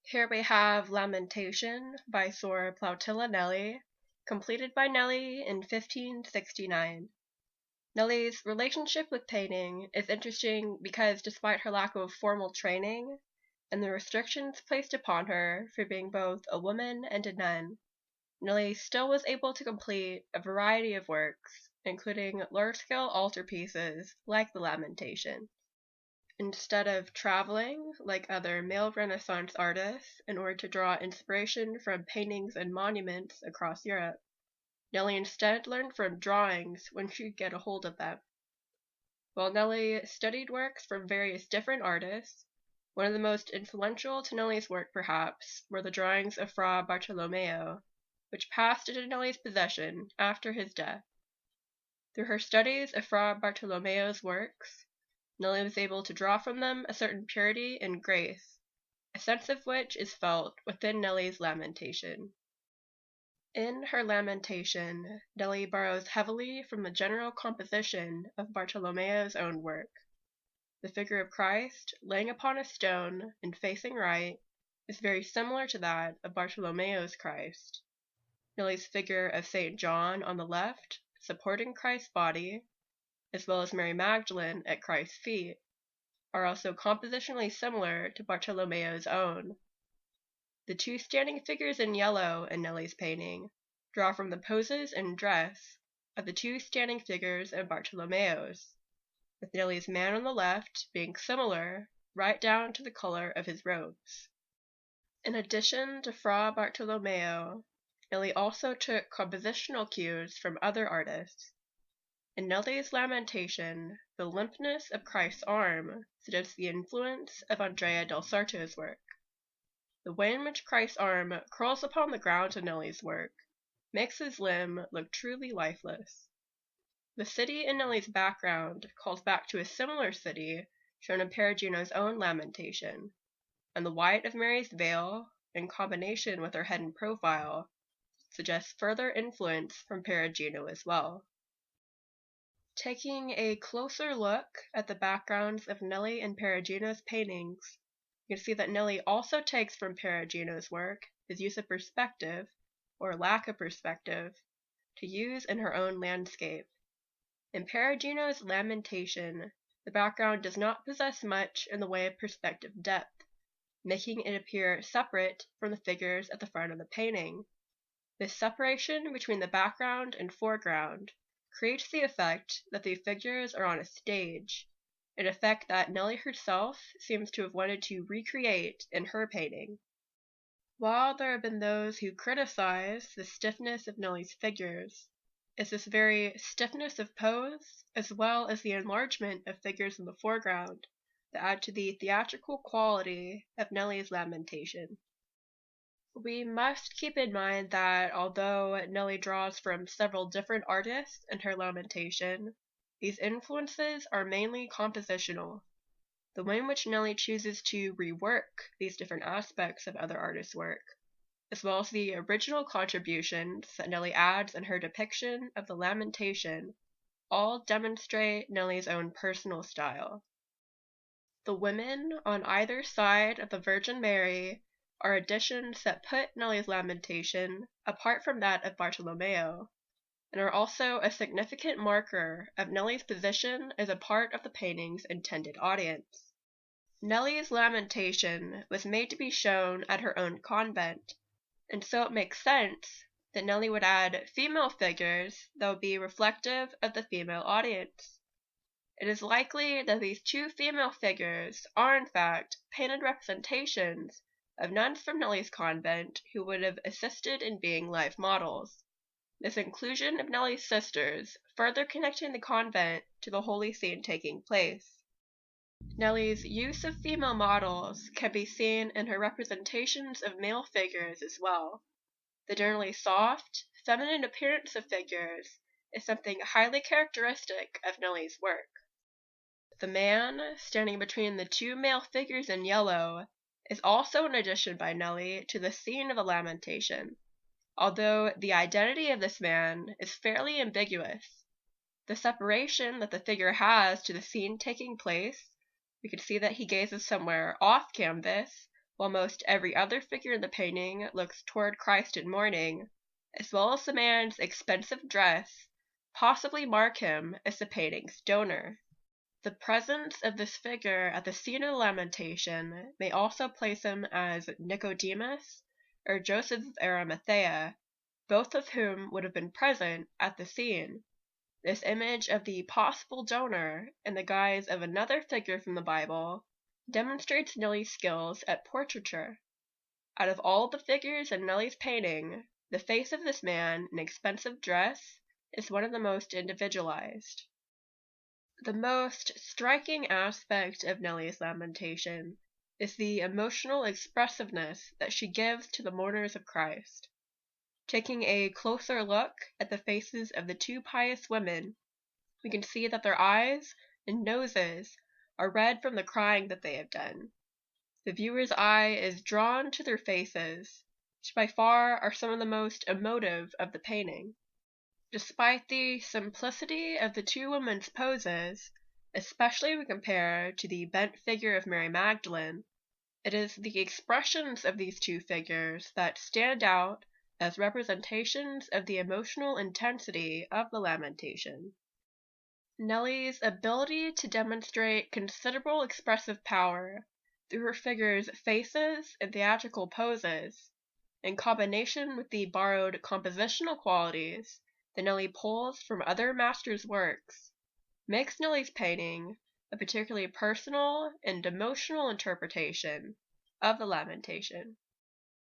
Here we have Lamentation by Sir Plautilla Nelly, completed by Nelly in 1569. Nelly's relationship with painting is interesting because despite her lack of formal training and the restrictions placed upon her for being both a woman and a nun, Nelly still was able to complete a variety of works, including large-scale altarpieces like the Lamentation. Instead of traveling, like other male Renaissance artists, in order to draw inspiration from paintings and monuments across Europe, Nelly instead learned from drawings when she could get a hold of them. While Nelly studied works from various different artists, one of the most influential to Nelly's work perhaps were the drawings of Fra Bartolomeo, which passed into Nelly's possession after his death. Through her studies of Fra Bartolomeo's works, Nelly was able to draw from them a certain purity and grace, a sense of which is felt within Nelly's Lamentation. In her Lamentation, Nelly borrows heavily from the general composition of Bartolomeo's own work. The figure of Christ, laying upon a stone and facing right, is very similar to that of Bartolomeo's Christ. Nelly's figure of St. John on the left, supporting Christ's body, as well as Mary Magdalene at Christ's feet, are also compositionally similar to Bartolomeo's own. The two standing figures in yellow in Nelly's painting draw from the poses and dress of the two standing figures in Bartolomeo's, with Nelly's man on the left being similar right down to the color of his robes. In addition to Fra Bartolomeo, Nelly also took compositional cues from other artists. In Nelly's Lamentation, the limpness of Christ's arm suggests the influence of Andrea del Sarto's work. The way in which Christ's arm curls upon the ground in Nelly's work makes his limb look truly lifeless. The city in Nelly's background calls back to a similar city shown in Perugino's own Lamentation, and the white of Mary's veil, in combination with her head and profile, suggests further influence from Perugino as well. Taking a closer look at the backgrounds of Nelly and Perugino's paintings, you can see that Nelly also takes from Perugino's work his use of perspective, or lack of perspective, to use in her own landscape. In Perugino's Lamentation, the background does not possess much in the way of perspective depth, making it appear separate from the figures at the front of the painting. This separation between the background and foreground creates the effect that the figures are on a stage, an effect that Nelly herself seems to have wanted to recreate in her painting. While there have been those who criticize the stiffness of Nelly's figures, it's this very stiffness of pose, as well as the enlargement of figures in the foreground, that add to the theatrical quality of Nelly's Lamentation. We must keep in mind that although Nelly draws from several different artists in her Lamentation, these influences are mainly compositional. The way in which Nelly chooses to rework these different aspects of other artists' work, as well as the original contributions that Nelly adds in her depiction of the Lamentation, all demonstrate Nelly's own personal style. The women on either side of the Virgin Mary are additions that put Nelly's Lamentation apart from that of Bartolomeo, and are also a significant marker of Nelly's position as a part of the painting's intended audience. Nelly's Lamentation was made to be shown at her own convent, and so it makes sense that Nelly would add female figures that would be reflective of the female audience. It is likely that these two female figures are in fact painted representations of nuns from Nelly's convent who would have assisted in being life models. This inclusion of Nelly's sisters further connecting the convent to the holy scene taking place. Nelly's use of female models can be seen in her representations of male figures as well. The generally soft, feminine appearance of figures is something highly characteristic of Nelly's work. The man standing between the two male figures in yellow is also an addition by Nelly to the scene of the Lamentation, although the identity of this man is fairly ambiguous. The separation that the figure has to the scene taking place, we can see that he gazes somewhere off canvas, while most every other figure in the painting looks toward Christ in mourning, as well as the man's expensive dress, possibly mark him as the painting's donor. The presence of this figure at the scene of the lamentation may also place him as Nicodemus or Joseph of Arimathea, both of whom would have been present at the scene. This image of the possible donor, in the guise of another figure from the Bible, demonstrates Nelly's skills at portraiture. Out of all the figures in Nelly's painting, the face of this man in expensive dress is one of the most individualized. The most striking aspect of Nelly's lamentation is the emotional expressiveness that she gives to the mourners of Christ. Taking a closer look at the faces of the two pious women, we can see that their eyes and noses are red from the crying that they have done. The viewer's eye is drawn to their faces, which by far are some of the most emotive of the painting. Despite the simplicity of the two women's poses, especially when compared to the bent figure of Mary Magdalene, it is the expressions of these two figures that stand out as representations of the emotional intensity of the lamentation. Nelly's ability to demonstrate considerable expressive power through her figures' faces and theatrical poses, in combination with the borrowed compositional qualities that Nelly pulls from other masters' works, makes Nelly's painting a particularly personal and emotional interpretation of the lamentation.